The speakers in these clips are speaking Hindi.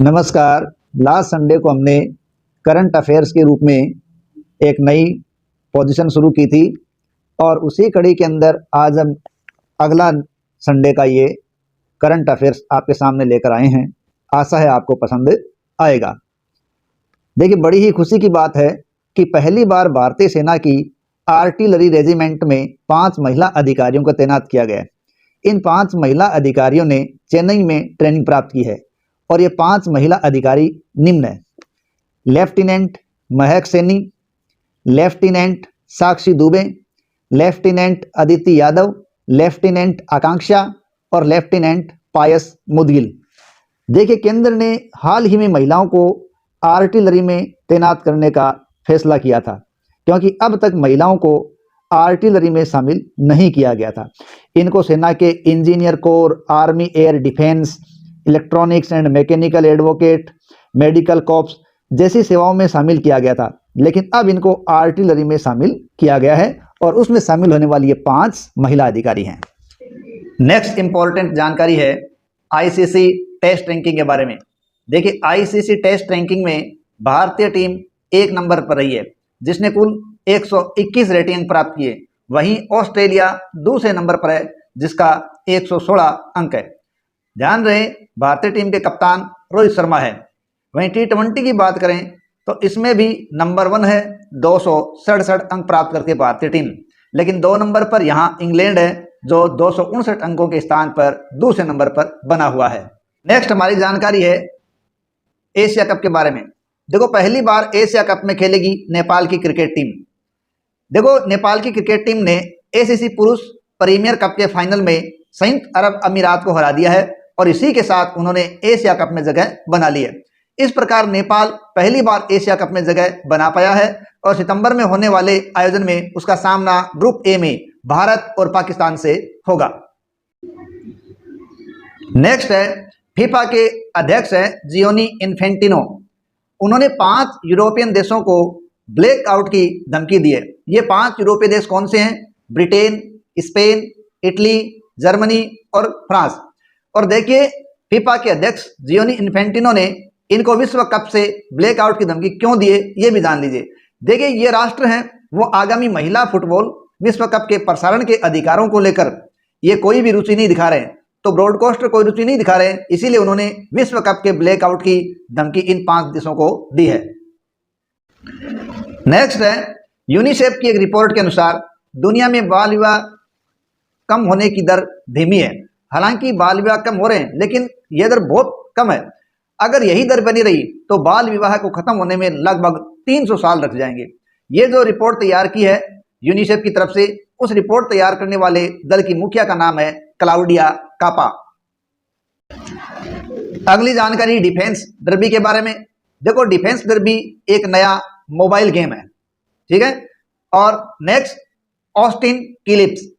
नमस्कार। लास्ट संडे को हमने करंट अफेयर्स के रूप में एक नई पोजीशन शुरू की थी और उसी कड़ी के अंदर आज हम अगला संडे का ये करंट अफेयर्स आपके सामने लेकर आए हैं। आशा है आपको पसंद आएगा। देखिए, बड़ी ही खुशी की बात है कि पहली बार भारतीय सेना की आर्टिलरी रेजिमेंट में 5 महिला अधिकारियों को तैनात किया गया है। इन 5 महिला अधिकारियों ने चेन्नई में ट्रेनिंग प्राप्त की है और ये 5 महिला अधिकारी निम्न है: लेफ्टिनेंट महक सैनी, लेफ्टिनेंट साक्षी दुबे, लेफ्टिनेंट अदिति यादव, लेफ्टिनेंट आकांक्षा और लेफ्टिनेंट पायस मुदगिल। देखिए, केंद्र ने हाल ही में महिलाओं को आर्टिलरी में तैनात करने का फैसला किया था, क्योंकि अब तक महिलाओं को आर्टिलरी में शामिल नहीं किया गया था। इनको सेना के engineer corps, army air defence, electronics and mechanical advocate, medical corps जैसी सेवाओं में शामिल किया गया था, लेकिन अब इनको आर्टिलरी में शामिल किया गया है और उसमें शामिल होने वाली ये 5 महिला अधिकारी हैं। नेक्स्ट इंपॉर्टेंट जानकारी है आईसीसी टेस्ट रैंकिंग के बारे में। देखिए, आईसीसी टेस्ट रैंकिंग में भारतीय टीम 1 नंबर पर रही है, जिसने कुल 121 रेटिंग प्राप्त किए। वहीं ऑस्ट्रेलिया दूसरे नंबर पर है, जिसका 116 अंक है। ध्यान रहे, भारतीय टीम के कप्तान रोहित शर्मा है। वहीं T20 की बात करें तो इसमें भी नंबर 1 है, 267 अंक प्राप्त करती है भारतीय टीम। लेकिन 2 नंबर पर यहाँ इंग्लैंड है, जो 259 अंकों के स्थान पर दूसरे नंबर पर बना हुआ है। नेक्स्ट हमारी जानकारी है एशिया कप के बारे में। देखो, पहली बार एशिया कप में खेलेगी नेपाल की क्रिकेट टीम। देखो, नेपाल की क्रिकेट टीम ने एसीसी पुरुष प्रीमियर कप के फाइनल में संयुक्त अरब अमीरात को हरा दिया है और इसी के साथ उन्होंने एशिया कप में जगह बना ली है। इस प्रकार नेपाल पहली बार एशिया कप में जगह बना पाया है और सितंबर में होने वाले आयोजन में उसका सामना ग्रुप ए में भारत और पाकिस्तान से होगा। नेक्स्ट है, फीफा के अध्यक्ष है जियोनी इन्फेंटिनो। उन्होंने 5 यूरोपियन देशों को ब्लैकआउट की धमकी दी है। ये 5 यूरोपीय देश कौन से हैं? ब्रिटेन, स्पेन, इटली, जर्मनी और फ्रांस। और देखिए, फीफा के अध्यक्ष जियोनी इन्फेंटिनो ने इनको विश्व कप से ब्लैकआउट की धमकी क्यों दी है, ये भी जान लीजिए। देखिए, ये राष्ट्र हैं, वो आगामी महिला फुटबॉल विश्व कप के प्रसारण के अधिकारों को लेकर ये कोई भी रुचि नहीं दिखा रहे हैं, तो ब्रॉडकास्टर कोई रुचि नहीं दिखा रहे हैं, इसीलिए उन्होंने विश्व कप के ब्लैकआउट की धमकी इन 5 देशों को दी है। नेक्स्ट है, यूनिसेफ की एक रिपोर्ट के अनुसार दुनिया में बाल विवाह कम होने की दर धीमी है। हालांकि बाल विवाह कम हो रहे हैं, लेकिन यह दर बहुत कम है। अगर यही दर बनी रही तो बाल विवाह को खत्म होने में लगभग 300 साल लग जाएंगे। ये जो रिपोर्ट तैयार की है यूनिसेफ की तरफ से, उस रिपोर्ट तैयार करने वाले दल की मुखिया का नाम है क्लाउडिया कापा। अगली जानकारी डिफेंस डर्बी के बारे में। देखो, डिफेंस डर्बी एक नया मोबाइल गेम है, ठीक है। और next, Austin clips.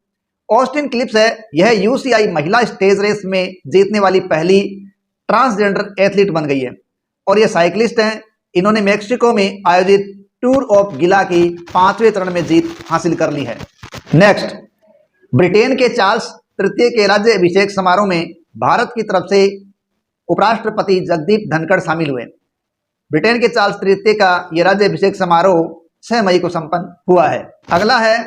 Austin clips है, यह यूसीआई महिला स्टेज रेस में जीतने वाली पहली ट्रांसजेंडर एथलीट बन गई है और ये साइकिलिस्ट हैं। इन्होंने मेक्सिको में आयोजित टूर ऑफ गिला की 5वें चरण में जीत हासिल कर ली है। नेक्स्ट, ब्रिटेन के चार्ल्स तृतीय के राज्य अभिषेक समारोह में भारत की तरफ से उपराष्ट्रपति जगदीप धनखड़ शामिल हुए। ब्रिटेन के चार्ल्स तृतीय का यह राज्य अभिषेक समारोह 6 मई को संपन्न हुआ है। अगला है,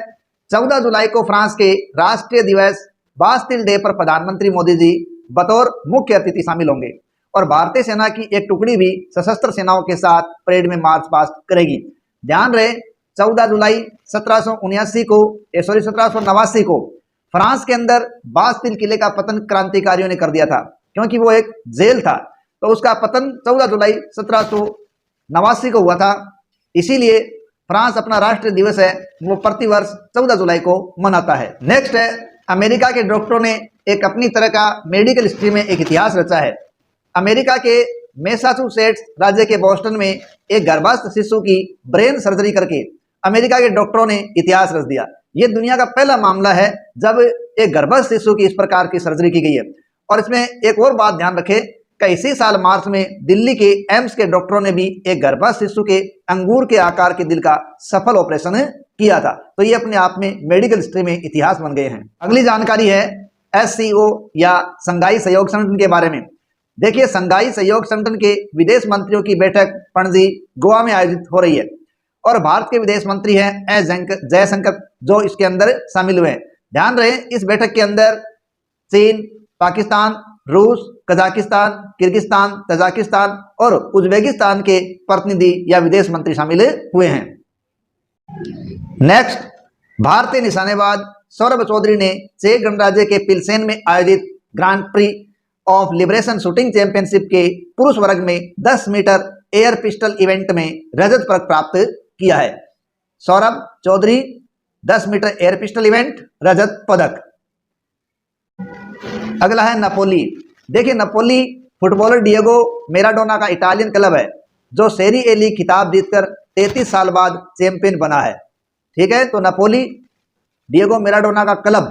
14 जुलाई को फ्रांस के राष्ट्रीय दिवस बास्टिल डे पर प्रधानमंत्री मोदी जी बतौर मुख्य अतिथि शामिल होंगे और भारतीय सेना की एक टुकड़ी भी सशस्त्र सेनाओं के साथ परेड में मार्च पास्ट करेगी। ध्यान रहे, 14 जुलाई 1789 को फ्रांस के अंदर बास्टिल किले का पतन क्रांतिकारियों ने कर दिया था, क्योंकि वो एक जेल था, तो उसका पतन 14 जुलाई 1789 को हुआ था। इसीलिए फ्रांस अपना राष्ट्रीय दिवस है वो प्रतिवर्ष 14 जुलाई को मनाता है। नेक्स्ट है, अमेरिका के डॉक्टरों ने एक अपनी तरह का मेडिकल हिस्ट्री में एक इतिहास रचा है। अमेरिका के मैसाचुसेट्स राज्य के बोस्टन में एक गर्भस्थ शिशु की ब्रेन सर्जरी करके अमेरिका के डॉक्टरों ने इतिहास रच दिया। ये दुनिया का पहला मामला है जब एक गर्भस्थ शिशु की इस प्रकार की सर्जरी की गई है। और इसमें एक और बात ध्यान रखें कि इसी साल मार्च में दिल्ली के एम्स के डॉक्टरों ने भी एक गर्भस्थ शिशु के अंगूर के आकार के दिल का सफल ऑपरेशन किया था। तो ये अपने आप में मेडिकल हिस्ट्री में इतिहास बन गए हैं। अगली जानकारी है SCO या शंघाई सहयोग संगठन के बारे में। देखिए, संघाई सहयोग संगठन के विदेश मंत्रियों की बैठक पणजी गोवा में आयोजित हो रही है और भारत के विदेश मंत्री हैं एस जयशंकर जो इसके अंदर शामिल हुए हैं। ध्यान रहे, इस बैठक के अंदर चीन, पाकिस्तान, रूस, कजाकिस्तान, किर्गिस्तान, तजाकिस्तान और उज्बेकिस्तान के प्रतिनिधि या विदेश मंत्री शामिल हुए हैं। नेक्स्ट, भारतीय निशानेबाज सौरभ चौधरी ने चेक गणराज्य के पिल्सेन में आयोजित grand pre of liberation shooting championship के पुरुष वर्ग में 10 मीटर एयर पिस्टल इवेंट में रजत पदक प्राप्त किया है। Saurabh Chaudhary 10 meter air pistol event रजत पदक। अगला है नापोली। देखिए, नापोली फुटबॉलर डिएगो मैराडोना का इटालियन क्लब है जो सेरी ए लीग खिताब जीतकर 33 साल बाद चैंपियन बना है। ठीक है, तो नापोली डिएगो मैराडोना का क्लब,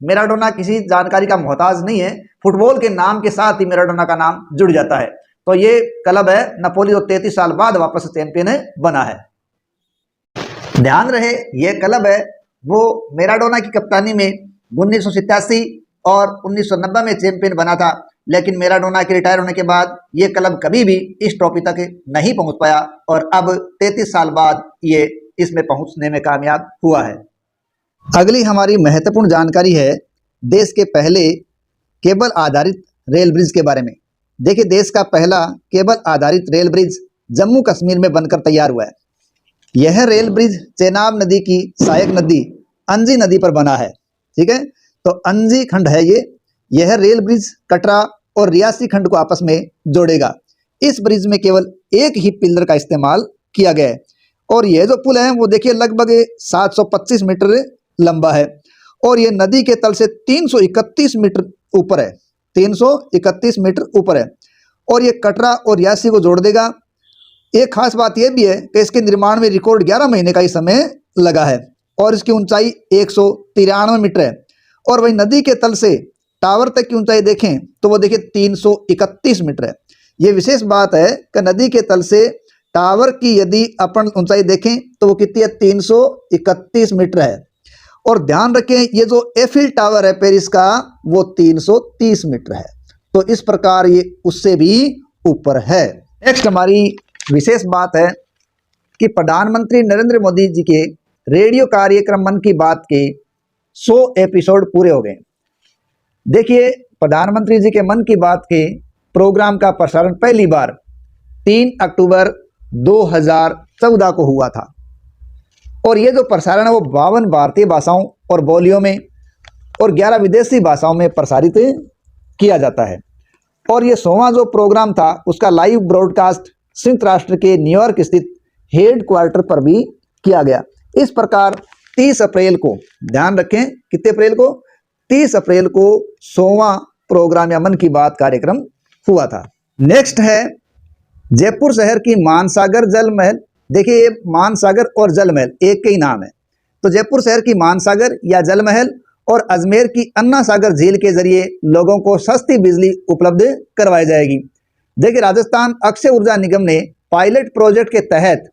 मैराडोना किसी जानकारी का मोहताज नहीं है, फुटबॉल के नाम के साथ ही मैराडोना का नाम जुड़ जाता है। तो ये क्लब है नापोली जो 33 साल बाद वापस चैंपियन बना है। ध्यान रहे, ये क्लब है वो मैराडोना की कप्तानी में 1987 और 1990 में चैंपियन बना था, लेकिन मैराडोना के रिटायर होने के बाद ये क्लब कभी भी इस ट्रॉफी तक नहीं पहुंच पाया और अब 33 साल बाद ये इसमें पहुंचने में कामयाब हुआ है। अगली हमारी महत्वपूर्ण जानकारी है देश के पहले केबल आधारित रेल ब्रिज के बारे में। देखिए, देश का पहला केबल आधारित रेल ब्रिज जम्मू कश्मीर में बनकर तैयार हुआ है। यह रेल ब्रिज चेनाब नदी की सहायक नदी अंजी नदी पर बना है। ठीक है, तो अंजी खंड है यह रेल ब्रिज कटरा और रियासी खंड को आपस में जोड़ेगा। इस ब्रिज में केवल एक ही पिलर का इस्तेमाल किया गया है और यह जो पुल है वो देखिए लगभग 725 मीटर लंबा है और ये नदी के तल से 331 मीटर ऊपर है, 331 मीटर ऊपर है और ये कटरा और रियासी को जोड़ देगा। एक खास बात यह भी है कि इसके निर्माण में रिकॉर्ड 11 महीने का ही समय लगा है और इसकी ऊंचाई 193 मीटर है और वही नदी के तल से टावर तक की ऊंचाई देखें तो वो देखिए 331 मीटर है। ये विशेष बात है कि नदी के तल से टावर की यदि अपन ऊंचाई देखें तो वो कितनी है, 331 मीटर है। और ध्यान रखें, ये जो एफिल टावर है पेरिस का वो 330 मीटर है। तो इस प्रकार ये उससे भी ऊपर है। नेक्स्ट हमारी विशेष बात है कि प्रधानमंत्री नरेंद्र मोदी जी के रेडियो कार्यक्रम मन की बात के 100 एपिसोड पूरे हो गए। देखिए, प्रधानमंत्री जी के मन की बात के प्रोग्राम का प्रसारण पहली बार 3 अक्टूबर 2014 को हुआ था और ये जो प्रसारण है वो 52 भारतीय भाषाओं और बोलियों में और 11 विदेशी भाषाओं में प्रसारित किया जाता है। और ये 100वां जो प्रोग्राम था उसका लाइव ब्रॉडकास्ट संयुक्त राष्ट्र के न्यूयॉर्क स्थित हेड क्वार्टर पर भी किया गया। इस प्रकार 30 अप्रैल को, ध्यान रखें कितने अप्रैल को, 30 अप्रैल को 100वां प्रोग्राम या मन की बात कार्यक्रम हुआ था। नेक्स्ट है जयपुर शहर की मानसागर जल महल। देखिए, ये मानसागर और जल महल एक के ही नाम है। तो जयपुर शहर की मानसागर या जल महल और अजमेर की अन्ना सागर झील के जरिए लोगों को सस्ती बिजली उपलब्ध करवाई जाएगी। देखिए, राजस्थान अक्षय ऊर्जा निगम ने पायलट प्रोजेक्ट के तहत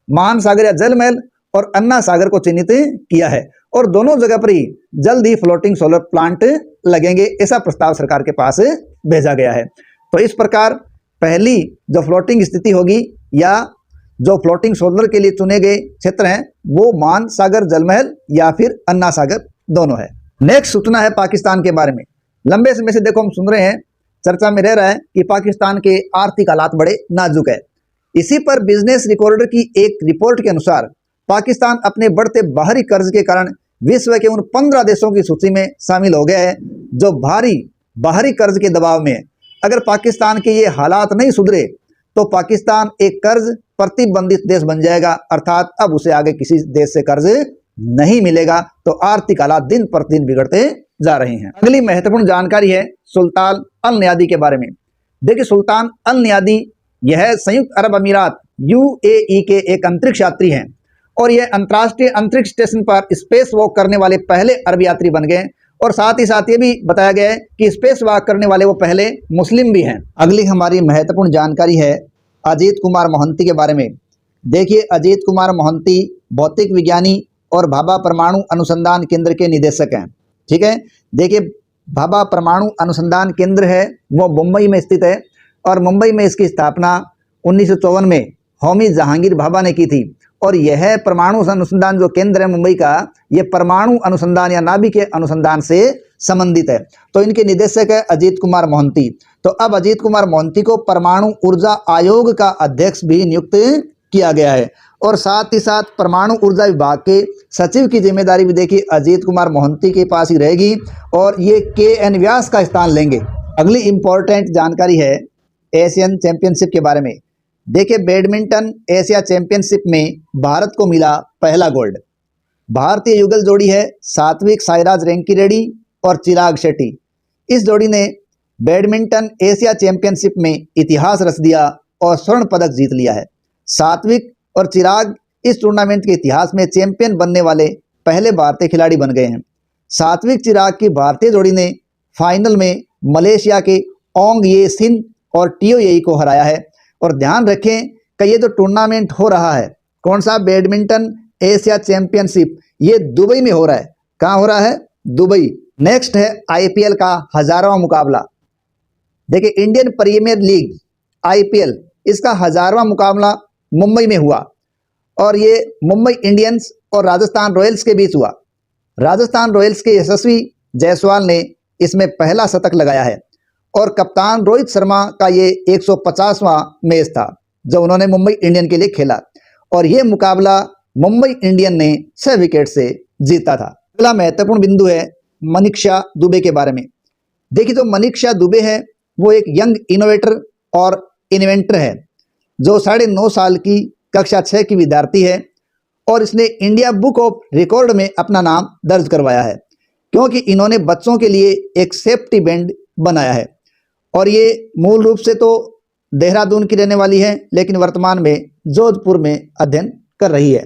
मानसागर या जल महल और अन्ना सागर को चिन्हित किया है और दोनों जगह पर ही जल्द ही फ्लोटिंग सोलर प्लांट लगेंगे, ऐसा प्रस्ताव सरकार के पास भेजा गया है। तो इस प्रकार पहली जो फ्लोटिंग स्थिति होगी या जो फ्लोटिंग सोलर के लिए चुने गए क्षेत्र हैं वो मान सागर जलमहल या फिर अन्ना सागर दोनों है। नेक्स्ट सूचना है पाकिस्तान के बारे में। लंबे समय से देखो हम सुन रहे हैं, चर्चा में रह रहा है कि पाकिस्तान के आर्थिक हालात बड़े नाजुक है। इसी पर बिजनेस रिकॉर्डर की एक रिपोर्ट के अनुसार पाकिस्तान अपने बढ़ते बाहरी कर्ज के कारण विश्व के उन 15 देशों की सूची में शामिल हो गया है जो भारी बाहरी कर्ज के दबाव में है। अगर पाकिस्तान के ये हालात नहीं सुधरे तो पाकिस्तान एक कर्ज प्रतिबंधित देश बन जाएगा, अर्थात अब उसे आगे किसी देश से कर्ज नहीं मिलेगा। तो आर्थिक हालात दिन प्रतिदिन बिगड़ते जा रहे हैं। अगली महत्वपूर्ण जानकारी है सुल्तान अल नयादी के बारे में। देखिए, सुल्तान अल नयादी यह संयुक्त अरब अमीरात UAE के एक अंतरिक्ष यात्री हैं और यह अंतर्राष्ट्रीय अंतरिक्ष स्टेशन पर स्पेस वॉक करने वाले पहले अरब यात्री बन गए और साथ ही साथ ये भी बताया गया है कि स्पेस वॉक करने वाले वो पहले मुस्लिम भी हैं। अगली हमारी महत्वपूर्ण जानकारी है अजीत कुमार मोहंती के बारे में। देखिए, अजीत कुमार मोहंती भौतिक विज्ञानी और भाभा परमाणु अनुसंधान केंद्र के निदेशक हैं। ठीक है, देखिए भाभा परमाणु अनुसंधान केंद्र है वो मुंबई में स्थित है और मुंबई में इसकी स्थापना 1954 में होमी जहांगीर भाभा ने की थी। और यह परमाणु अनुसंधान जो केंद्र है मुंबई का, यह परमाणु अनुसंधान या नाभिक अनुसंधान से संबंधित है। तो इनके निदेशक है अजीत कुमार मोहंती। तो अब अजीत कुमार मोहंती को परमाणु ऊर्जा आयोग का अध्यक्ष भी नियुक्त किया गया है। और साथ ही साथ परमाणु ऊर्जा विभाग के सचिव की जिम्मेदारी भी देखिए अजीत कुमार मोहंती के पास ही रहेगी और ये के.एन. व्यास का स्थान लेंगे। अगली इंपॉर्टेंट जानकारी है एशियन चैंपियनशिप के बारे में। देखिए बैडमिंटन एशिया चैंपियनशिप में भारत को मिला पहला गोल्ड। भारतीय युगल जोड़ी है सात्विक साईराज रैंकीरेड्डी और चिराग शेट्टी। इस जोड़ी ने बैडमिंटन एशिया चैंपियनशिप में इतिहास रच दिया और स्वर्ण पदक जीत लिया है। सात्विक और चिराग इस टूर्नामेंट के इतिहास में चैंपियन बनने वाले पहले भारतीय खिलाड़ी बन गए हैं। सात्विक चिराग की भारतीय जोड़ी ने फाइनल में मलेशिया के ओंग ये सिन और टियो येई को हराया है। और ध्यान रखें कि ये जो टूर्नामेंट हो रहा है, कौन सा, बैडमिंटन एशिया चैंपियनशिप, ये दुबई में हो रहा है। कहाँ हो रहा है? दुबई। नेक्स्ट है आईपीएल का 1000वां मुकाबला। देखिए इंडियन प्रीमियर लीग आईपीएल, इसका 1000वां मुकाबला मुंबई में हुआ और ये मुंबई इंडियंस और राजस्थान रॉयल्स के बीच हुआ। राजस्थान रॉयल्स के यशस्वी जायसवाल ने इसमें पहला शतक लगाया है और कप्तान रोहित शर्मा का ये 150वां मैच था जब उन्होंने मुंबई इंडियन के लिए खेला और ये मुकाबला मुंबई इंडियन ने 6 विकेट से जीता था। अगला महत्वपूर्ण बिंदु है मनीषा दुबे के बारे में। देखिए जो मनीषा दुबे है वो एक यंग इनोवेटर और इन्वेंटर है जो 9.5 साल की कक्षा 6 की विद्यार्थी है और इसने इंडिया बुक ऑफ रिकॉर्ड में अपना नाम दर्ज करवाया है क्योंकि इन्होंने बच्चों के लिए एक सेफ्टी बैंड बनाया है। और ये मूल रूप से तो देहरादून की रहने वाली है लेकिन वर्तमान में जोधपुर में अध्ययन कर रही है।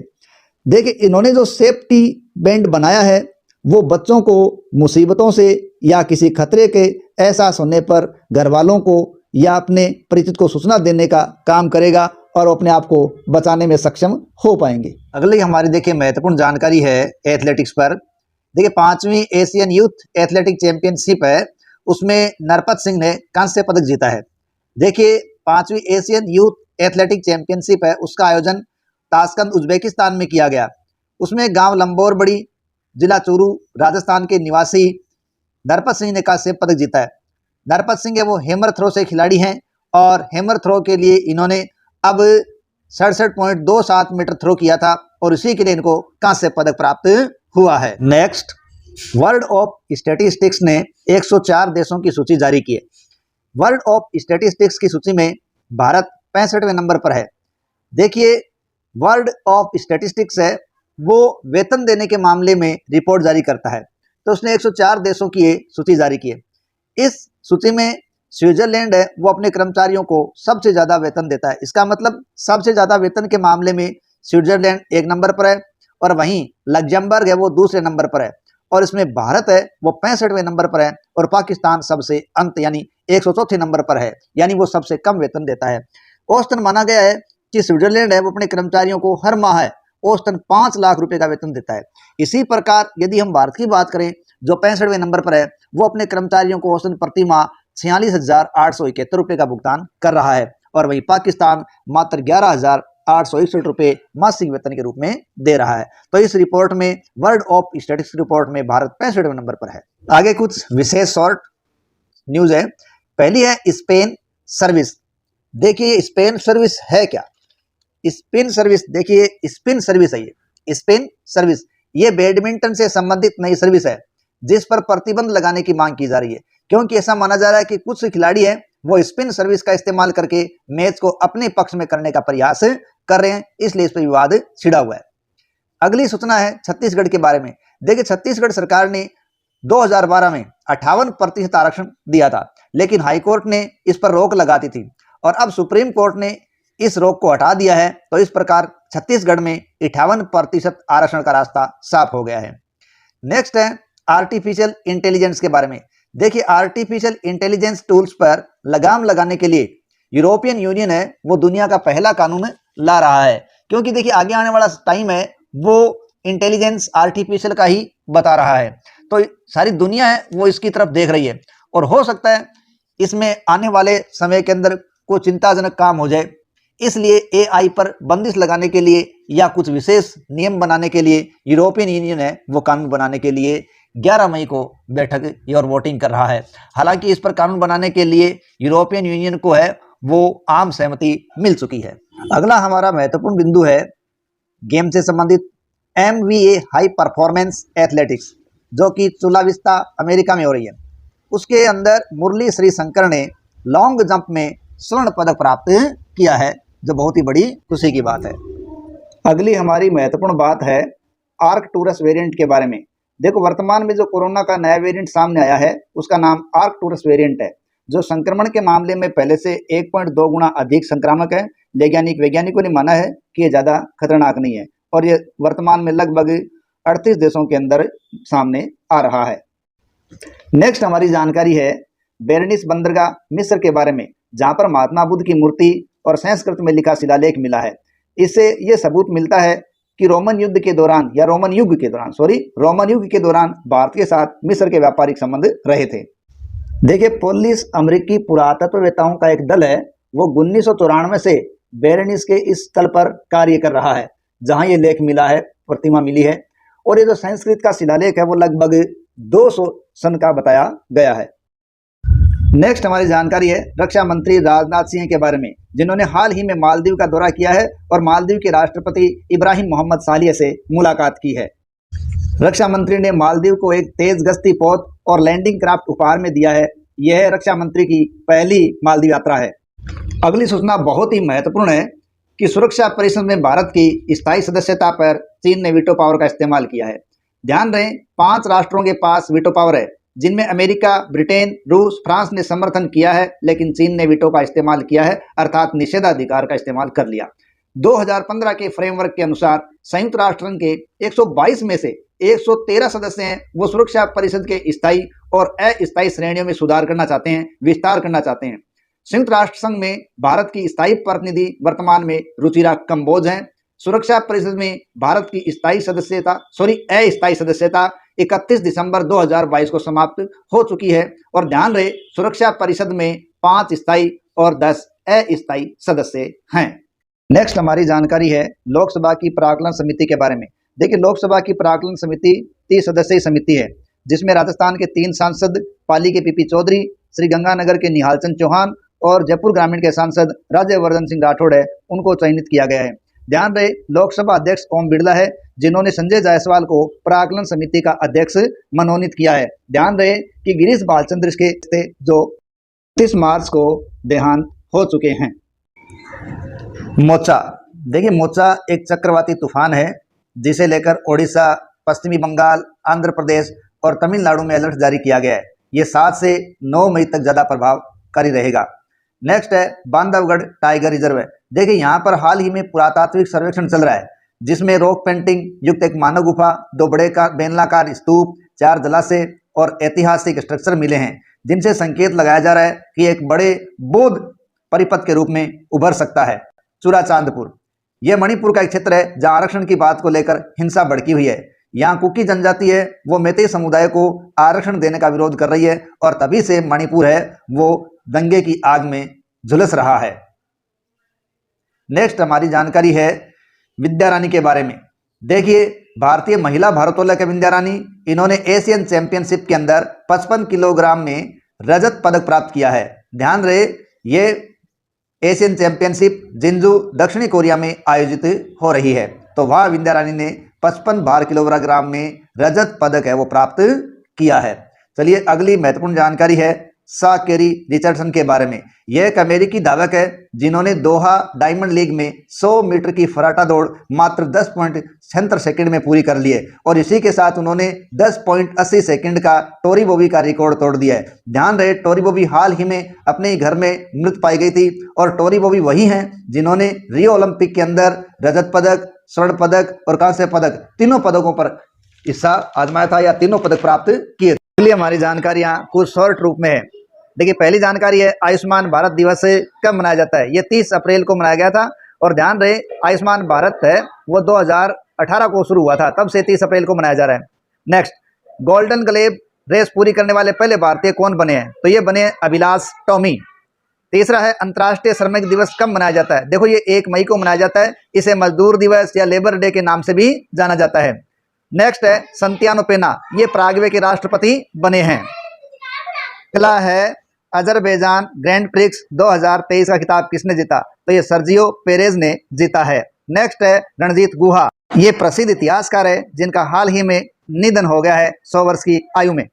देखिए इन्होंने जो सेफ्टी बैंड बनाया है वो बच्चों को मुसीबतों से या किसी खतरे के एहसास होने पर घर वालों को या अपने परिचित को सूचना देने का काम करेगा और अपने आप को बचाने में सक्षम हो पाएंगे। अगली हमारी देखिए महत्वपूर्ण जानकारी है एथलेटिक्स पर। देखिए 5वीं एशियन यूथ एथलेटिक चैंपियनशिप है, उसमें नरपत सिंह ने कांस्य पदक जीता है। देखिए 5वीं एशियन यूथ एथलेटिक चैंपियनशिप है, उसका आयोजन ताशकंद उज्बेकिस्तान में किया गया। उसमें गांव लंबोरबड़ी, जिला चूरू, राजस्थान के निवासी नरपत सिंह ने कांस्य पदक जीता है। नरपत सिंह है वो हैमर थ्रो से खिलाड़ी हैं और हैमर थ्रो के लिए इन्होंने अब 67.27 मीटर थ्रो किया था और इसी के लिए इनको कांस्य पदक प्राप्त हुआ है। नेक्स्ट, वर्ल्ड ऑफ स्टैटिस्टिक्स ने 104 देशों की सूची जारी की है। वर्ल्ड ऑफ स्टैटिस्टिक्स की सूची में भारत 65वें नंबर पर है। देखिए वर्ल्ड ऑफ स्टैटिस्टिक्स है वो वेतन देने के मामले में रिपोर्ट जारी करता है, तो उसने 104 देशों की ये सूची जारी की है। इस सूची में स्विट्जरलैंड है वो अपने कर्मचारियों को सबसे ज्यादा वेतन देता है। इसका मतलब सबसे ज्यादा वेतन के मामले में स्विट्जरलैंड 1 नंबर पर है और वहीं लग्जमबर्ग है वो दूसरे नंबर पर है और इसमें भारत है वो 65वें नंबर पर है और पाकिस्तान सबसे अंत यानी 104 नंबर पर है, यानी वो सबसे कम वेतन देता है। औसतन माना गया है कि स्विट्जरलैंड है वो अपने कर्मचारियों को हर माह है औसतन 5 लाख रुपए का वेतन देता है। इसी प्रकार यदि हम भारत की बात करें जो 65वें नंबर पर है, वो अपने कर्मचारियों को औसतन प्रति माह 46,871 रुपए का भुगतान कर रहा है और वही पाकिस्तान मात्र 11,861 रुपए मासिक वेतन के रूप में दे रहा है। तो इस रिपोर्ट में वर्ल्ड ऑफ स्टैटिस्टिक्स रिपोर्ट में भारत 65वें नंबर पर है। आगे कुछ विशेष शॉर्ट न्यूज है। पहली है स्पेन सर्विस। देखिए स्पेन सर्विस है क्या? स्पिन सर्विस, देखिए स्पिन सर्विस है ये स्पिन सर्विस, ये बैडमिंटन से संबंधित नई सर्विस है जिस पर प्रतिबंध लगाने की मांग की जा रही है क्योंकि ऐसा माना जा रहा है कि कुछ खिलाड़ी हैं वो स्पिन सर्विस का इस्तेमाल करके मैच को अपने पक्ष में करने का प्रयास कर रहे हैं, इसलिए इस पर विवाद छिड़ा हुआ है। अगली सूचना है छत्तीसगढ़ के बारे में। देखिए छत्तीसगढ़ सरकार ने 2012 में 58% आरक्षण दिया था लेकिन हाईकोर्ट ने इस पर रोक लगा दी थी और अब सुप्रीम कोर्ट ने इस रोक को हटा दिया है। तो इस प्रकार छत्तीसगढ़ में 58% आरक्षण का रास्ता साफ हो गया है। नेक्स्ट है आर्टिफिशियल इंटेलिजेंस के बारे में। देखिए आर्टिफिशियल इंटेलिजेंस टूल्स पर लगाम लगाने के लिए यूरोपियन यूनियन है वो दुनिया का पहला कानून ला रहा है क्योंकि देखिए आगे आने वाला टाइम है वो इंटेलिजेंस आर्टिफिशियल का ही बता रहा है, तो सारी दुनिया है वो इसकी तरफ देख रही है और हो सकता है इसमें आने वाले समय के अंदर कोई चिंताजनक काम हो जाए, इसलिए एआई पर बंदिश लगाने के लिए या कुछ विशेष नियम बनाने के लिए यूरोपियन यूनियन है वो कानून बनाने के लिए 11 मई को बैठक और वोटिंग कर रहा है। हालांकि इस पर कानून बनाने के लिए यूरोपियन यूनियन को है वो आम सहमति मिल चुकी है। अगला हमारा महत्वपूर्ण बिंदु है गेम से संबंधित MVA हाई परफॉर्मेंस एथलेटिक्स, जो कि चुला विस्ता अमेरिका में हो रही है। उसके अंदर मुरली श्रीशंकर ने लॉन्ग जंप में स्वर्ण पदक प्राप्त किया है, जो बहुत ही बड़ी खुशी की बात है। अगली हमारी महत्वपूर्ण बात है आर्कटूरस वेरिएंट के बारे में। देखो, वर्तमान में जो कोरोना का नया वेरिएंट सामने आया है उसका नाम आर्कटूरस वेरिएंट है, जो संक्रमण के मामले में पहले से 1.2 गुना अधिक संक्रामक है। वैज्ञानिकों ने माना है कि ये ज़्यादा खतरनाक नहीं है और ये वर्तमान में लगभग 38 देशों के अंदर सामने आ रहा है। नेक्स्ट हमारी जानकारी है बेरनिस बंदरगाह मिस्र के बारे में, जहाँ पर महात्मा बुद्ध की मूर्ति और संस्कृत में लिखा शिलालेख मिला है। इससे ये सबूत मिलता है कि रोमन युग के दौरान भारत के साथ मिस्र के व्यापारिक संबंध रहे थे। देखिए, पोलिस अमेरिकी पुरातत्ववेत्ताओं का एक दल है, वो 1994 से बेरनिस के इस स्थल पर कार्य कर रहा है जहां ये लेख मिला है, प्रतिमा मिली है। और ये जो संस्कृत का शिलालेख है वो लगभग 200 सन का बताया गया है। नेक्स्ट हमारी जानकारी है रक्षा मंत्री राजनाथ सिंह के बारे में, जिन्होंने हाल ही में मालदीव का दौरा किया है और मालदीव के राष्ट्रपति इब्राहिम मोहम्मद सालिह से मुलाकात की है। रक्षा मंत्री ने मालदीव को एक तेज गश्ती पोत और लैंडिंग क्राफ्ट उपहार में दिया है। यह रक्षा मंत्री की पहली मालदीव यात्रा है। अगली सूचना बहुत ही महत्वपूर्ण है कि सुरक्षा परिषद में भारत की स्थायी सदस्यता पर चीन ने वीटो पावर का इस्तेमाल किया है। ध्यान रहे, 5 राष्ट्रों के पास वीटो पावर है, जिनमें अमेरिका, ब्रिटेन, रूस, फ्रांस ने समर्थन किया है, लेकिन चीन ने वीटो का इस्तेमाल किया है, अर्थात निषेधाधिकार का इस्तेमाल कर लिया। 2015 के फ्रेमवर्क के अनुसार संयुक्त राष्ट्र संघ के 122 में से 113 सदस्य हैं, वो सुरक्षा परिषद के स्थायी और अस्थायी श्रेणियों में सुधार करना चाहते हैं, विस्तार करना चाहते हैं। संयुक्त राष्ट्र संघ में भारत की स्थायी प्रतिनिधि वर्तमान में रुचिरा कंबोज हैं। सुरक्षा परिषद में भारत की अस्थायी सदस्यता 31 दिसंबर 2022 को समाप्त हो चुकी है। और ध्यान रहे, सुरक्षा परिषद में 5 स्थायी और 10 अस्थायी सदस्य हैं। नेक्स्ट हमारी जानकारी है लोकसभा की प्राक्कलन समिति के बारे में। देखिए, लोकसभा की प्राक्कलन समिति 30 सदस्यीय समिति है, जिसमें राजस्थान के 3 सांसद पाली के पीपी चौधरी, श्री गंगानगर के निहाल चंद चौहान और जयपुर ग्रामीण के सांसद राज्यवर्धन सिंह राठौड़ है, उनको चयनित किया गया है। ध्यान रहे, लोकसभा अध्यक्ष ओम बिरला है, जिन्होंने संजय जायसवाल को प्राक्कलन समिति का अध्यक्ष मनोनीत किया है। ध्यान रहे कि गिरीश बालचंद्र के जो 30 मार्च को देहांत हो चुके हैं। मोचा, देखिए मोचा एक चक्रवाती तूफान है, जिसे लेकर ओडिशा, पश्चिमी बंगाल, आंध्र प्रदेश और तमिलनाडु में अलर्ट जारी किया गया है। ये 7 से 9 मई तक ज़्यादा प्रभावकारी रहेगा। नेक्स्ट है बांधवगढ़ टाइगर रिजर्व है। देखिए, यहाँ पर हाल ही में पुरातात्विक सर्वेक्षण चल रहा है, जिसमें रॉक पेंटिंग युक्त एक मानव गुफा, 2 बड़े बेलनाकार स्तूप, 4 जलाशय और ऐतिहासिक स्ट्रक्चर मिले हैं, जिनसे संकेत लगाया जा रहा है कि एक बड़े बौद्ध परिपथ के रूप में उभर सकता है। चूड़ाचांदपुर, यह मणिपुर का एक क्षेत्र है जहां आरक्षण की बात को लेकर हिंसा भड़की हुई है। यहाँ कुकी जनजाति है, वो मैतेई समुदाय को आरक्षण देने का विरोध कर रही है और तभी से मणिपुर है वो दंगे की आग में झुलस रहा है। नेक्स्ट हमारी जानकारी है विद्या रानी के बारे में। देखिए, भारतीय महिला भारोत्तोलक है विद्या रानी, इन्होंने एशियन चैंपियनशिप के अंदर 55 किलोग्राम में रजत पदक प्राप्त किया है। ध्यान रहे, ये एशियन चैंपियनशिप जिंजू दक्षिणी कोरिया में आयोजित हो रही है, तो वहाँ विद्या रानी ने 55 भार किलोग्राम में रजत पदक है वो प्राप्त किया है। चलिए, अगली महत्वपूर्ण जानकारी है सा केरी रिचर्डसन के बारे में। यह एक अमेरिकी धावक है, जिन्होंने दोहा डायमंड लीग में 100 मीटर की फराटा दौड़ मात्र 10.76 सेकंड में पूरी कर ली है और इसी के साथ उन्होंने 10.80 सेकंड का टोरी बॉबी का रिकॉर्ड तोड़ दिया है। ध्यान रहे, टोरी बॉबी हाल ही में अपने ही घर में मृत पाई गई थी और टोरी बॉबी वही हैं जिन्होंने रियो ओलंपिक के अंदर रजत पदक, स्वर्ण पदक और कांस्य पदक, तीनों पदकों पर हिस्सा आजमाया था या तीनों पदक प्राप्त किए। इसलिए हमारी जानकारियां कुछ शॉर्ट रूप में है। देखिए, पहली जानकारी है आयुष्मान भारत दिवस कब मनाया जाता है। ये 30 अप्रैल को मनाया गया था और ध्यान रहे, आयुष्मान भारत है वो 2018 को शुरू हुआ था, तब से 30 अप्रैल को मनाया जा रहा है। नेक्स्ट, गोल्डन ग्लोब रेस पूरी करने वाले पहले भारतीय कौन बने हैं? तो ये बने अभिलाष टॉमी। तीसरा है अंतर्राष्ट्रीय श्रमिक दिवस कब मनाया जाता है? देखो ये 1 मई को मनाया जाता है। इसे मजदूर दिवस या लेबर डे के नाम से भी जाना जाता है। नेक्स्ट है संतियानो पेना, ये पराग्वे के राष्ट्रपति बने हैं। अगला है अजरबैजान ग्रैंड प्रिक्स 2023 का खिताब किसने जीता? तो ये सर्जियो पेरेज ने जीता है। नेक्स्ट है रणजीत गुहा, ये प्रसिद्ध इतिहासकार है जिनका हाल ही में निधन हो गया है 100 वर्ष की आयु में।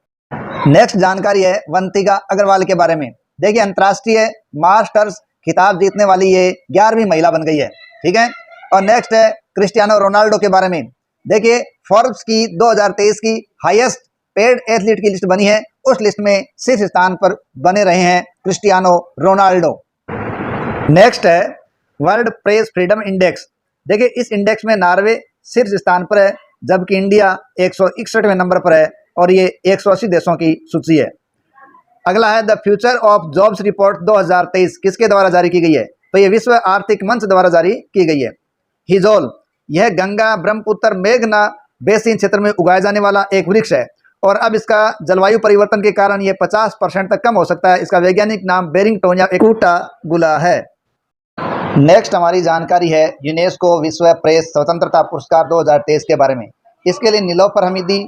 नेक्स्ट जानकारी है वंतिका अग्रवाल के बारे में। देखिए अंतर्राष्ट्रीय मास्टर्स खिताब जीतने वाली ये 11वीं महिला बन गई है, ठीक है। और नेक्स्ट है क्रिस्टियानो रोनाल्डो के बारे में। देखिए फोर्ब्स की 2023 की हाईएस्ट पेड एथलीट की लिस्ट बनी है, उस लिस्ट में शीर्ष स्थान पर बने रहे हैं क्रिस्टियानो रोनाल्डो। नेक्स्ट है वर्ल्ड प्रेस फ्रीडम इंडेक्स। देखिए इस इंडेक्स में नॉर्वे शीर्ष स्थान पर है, जबकि इंडिया 161वें नंबर पर है और ये 180 देशों की सूची है। अगला है the future of jobs report 2023 किसके द्वारा जारी की गई है? तो ये विश्व आर्थिक मंच द्वारा जारी की गई है। हिजोल, यह गंगा ब्रह्मपुत्र मेघना बेसिन क्षेत्र में उगाया जाने वाला एक वृक्ष है और अब इसका जलवायु परिवर्तन के कारण ये 50% तक कम हो सकता है। इसका वैज्ञानिक नाम बेरिंगटोनिया एकुटागुला है। नेक्स्ट हमारी जानकारी है यूनेस्को विश्व प्रेस स्वतंत्रता पुरस्कार 2023 के बारे में। इसके लिए नीलोफर हमीदी,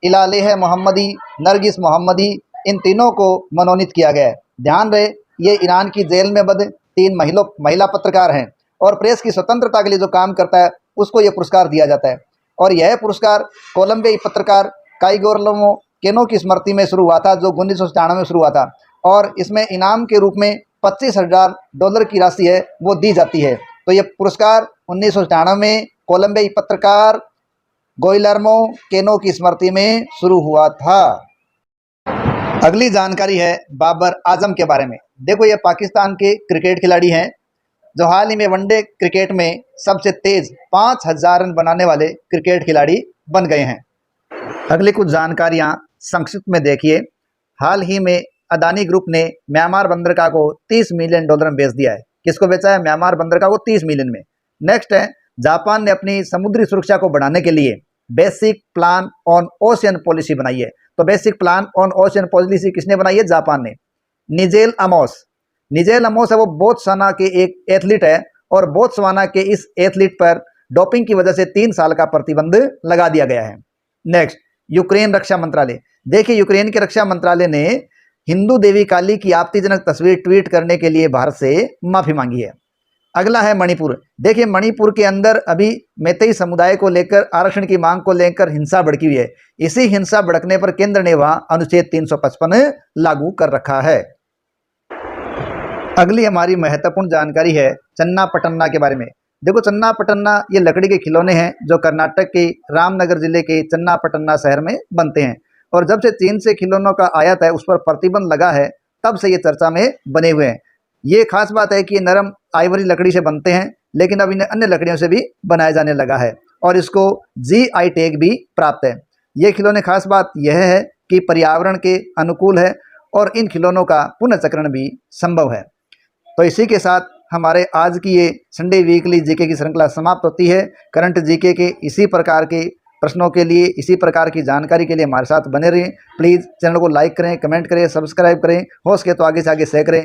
इलालेह मोहम्मदी, नरगिस मोहम्मदी, इन तीनों को मनोनीत किया गया है। ध्यान रहे ये ईरान की जेल में बंद 3 महिला पत्रकार हैं और प्रेस की स्वतंत्रता के लिए जो काम करता है उसको ये पुरस्कार दिया जाता है। और यह पुरस्कार कोलंबियाई पत्रकार काइगोर्लो केनो की स्मृति में शुरू हुआ था, जो 1997 में शुरू हुआ था और इसमें इनाम के रूप में $25,000 की राशि है वो दी जाती है। तो ये पुरस्कार 1997 में कोलंबियाई पत्रकार गोइलर्मो केनो की स्मृति में शुरू हुआ था। अगली जानकारी है बाबर आजम के बारे में। देखो ये पाकिस्तान के क्रिकेट खिलाड़ी हैं जो हाल ही में वनडे क्रिकेट में सबसे तेज 5000 रन बनाने वाले क्रिकेट खिलाड़ी बन गए हैं। अगली कुछ जानकारियां संक्षिप्त में देखिए। हाल ही में अदानी ग्रुप ने म्यांमार बंदरगाह को $30 मिलियन में बेच दिया है। किसको बेचा है? म्यांमार बंदरगाह को 30 मिलियन में। नेक्स्ट है जापान ने अपनी समुद्री सुरक्षा को बढ़ाने के लिए basic plan on ocean policy बनाई है। तो basic plan on ocean policy किसने बनाई है? जापान ने। निजेल अमोस है वो बोत्सवाना के एक एथलीट है और बोत्सवाना के इस एथलीट पर डोपिंग की वजह से 3 साल का प्रतिबंध लगा दिया गया है। नेक्स्ट यूक्रेन रक्षा मंत्रालय। देखिए यूक्रेन के रक्षा मंत्रालय ने हिंदू देवी काली की आपत्तिजनक तस्वीर ट्वीट करने के लिए भारत से माफी मांगी है। अगला है मणिपुर। देखिए मणिपुर के अंदर अभी मैतेई समुदाय को लेकर आरक्षण की मांग को लेकर हिंसा भड़की हुई है। इसी हिंसा भड़कने पर केंद्र ने वहां अनुच्छेद 355 लागू कर रखा है। अगली हमारी महत्वपूर्ण जानकारी है चन्ना पटन्ना के बारे में। देखो चन्ना पटन्ना ये लकड़ी के खिलौने हैं जो कर्नाटक के रामनगर जिले के चन्ना पटन्ना शहर में बनते हैं और जब से चीन से खिलौनों का आयात है उस पर प्रतिबंध लगा है तब से ये चर्चा में बने हुए हैं। ये खास बात है कि ये नरम आइवरी लकड़ी से बनते हैं, लेकिन अब इन्हें अन्य लकड़ियों से भी बनाया जाने लगा है और इसको GI टैग भी प्राप्त है। ये खिलौने खास बात यह है कि पर्यावरण के अनुकूल है और इन खिलौनों का पुनर्चक्रण भी संभव है। तो इसी के साथ हमारे आज की ये संडे वीकली जीके की श्रृंखला समाप्त होती है। करंट जीके के इसी प्रकार के प्रश्नों के लिए, इसी प्रकार की जानकारी के लिए हमारे साथ बने रहें। प्लीज़ चैनल को लाइक करें, कमेंट करें, सब्सक्राइब करें, हो सके तो आगे से आगे शेयर करें।